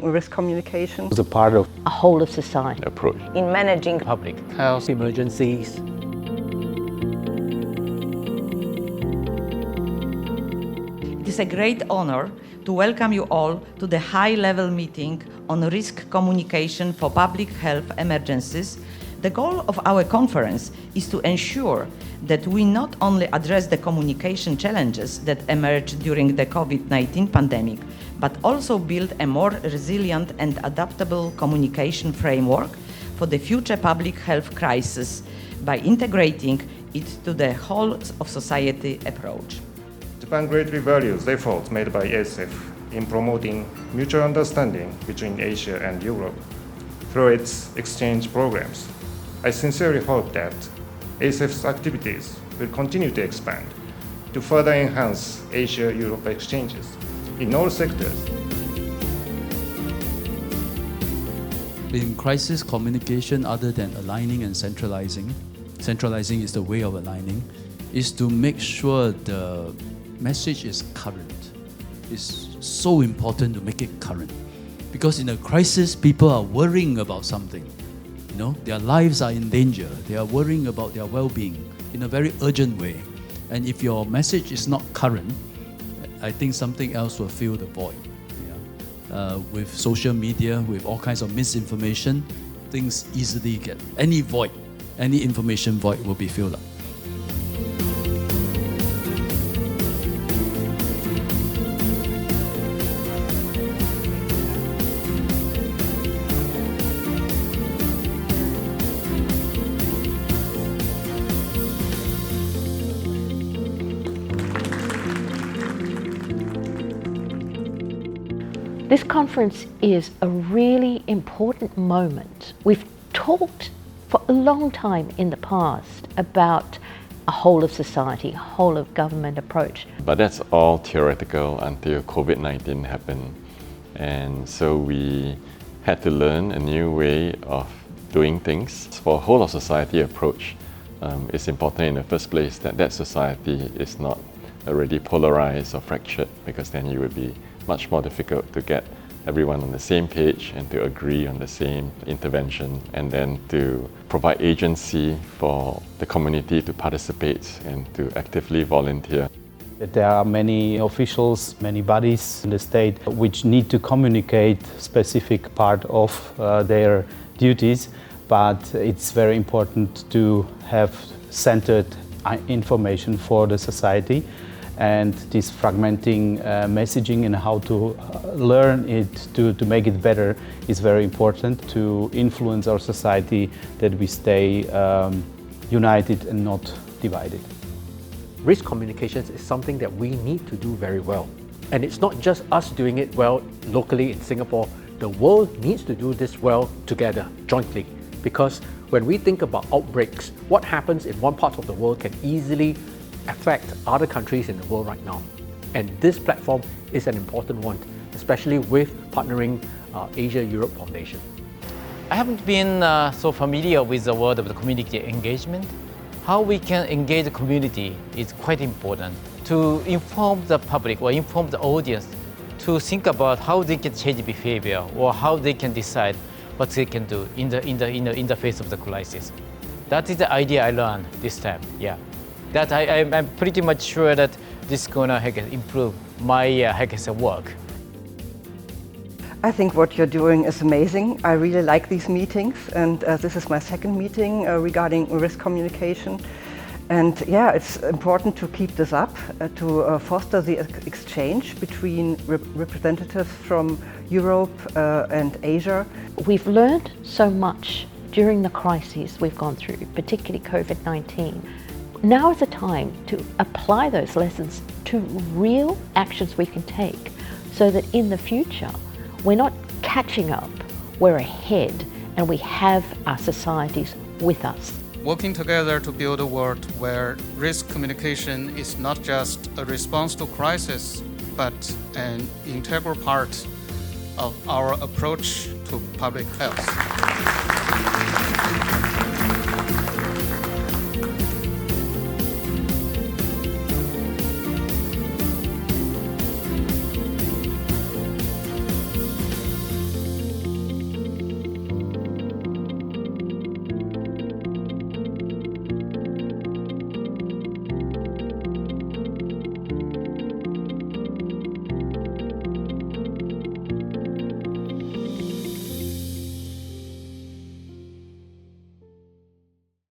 risk communication as a part of a whole of society approach in managing Public Health Emergencies. It is a great honor to welcome you all to the high-level meeting on risk communication for public health emergencies. The goal of our conference is to ensure that we not only address the communication challenges that emerged during the COVID-19 pandemic, but also build a more resilient and adaptable communication framework for the future public health crisis by integrating it to the whole of society approach. Japan greatly values the efforts made by ASEM in promoting mutual understanding between Asia and Europe through its exchange programs. I sincerely hope that ASEM's activities will continue to expand to further enhance Asia-Europe exchanges in all sectors. In crisis communication, other than aligning and centralizing is the way of aligning, is to make sure the message is current. It's so important to make it current. Because in a crisis, people are worrying about something. You know, their lives are in danger. They are worrying about their well-being in a very urgent way. And if your message is not current, I think something else will fill the void. Yeah. With social media, with all kinds of misinformation, things easily get, any information void will be filled up. This conference is a really important moment. We've talked for a long time in the past about a whole of society, whole of government approach. But that's all theoretical until COVID-19 happened. And so we had to learn a new way of doing things. For a whole of society approach, it's important in the first place that society is not already polarized or fractured, because then you would be much more difficult to get everyone on the same page and to agree on the same intervention, and then to provide agency for the community to participate and to actively volunteer. There are many officials, many bodies in the state which need to communicate specific part of their duties, but it's very important to have centered information for the society. And this fragmenting messaging and how to learn it to make it better is very important to influence our society, that we stay united and not divided. Risk communications is something that we need to do very well. And it's not just us doing it well locally in Singapore. The world needs to do this well together, jointly. Because when we think about outbreaks, what happens in one part of the world can easily affect other countries in the world right now. And this platform is an important one, especially with partnering Asia-Europe Foundation. I haven't been so familiar with the word of the community engagement. How we can engage the community is quite important to inform the public or inform the audience to think about how they can change behavior or how they can decide what they can do in the face of the crisis. That is the idea I learned this time. Yeah. That I'm pretty much sure that this is going to improve my work. I think what you're doing is amazing. I really like these meetings, and this is my second meeting regarding risk communication. And yeah, it's important to keep this up, to foster the exchange between representatives from Europe and Asia. We've learned so much during the crises we've gone through, particularly COVID-19. Now is the time to apply those lessons to real actions we can take, so that in the future we're not catching up, we're ahead, and we have our societies with us. Working together to build a world where risk communication is not just a response to crisis, but an integral part of our approach to public health.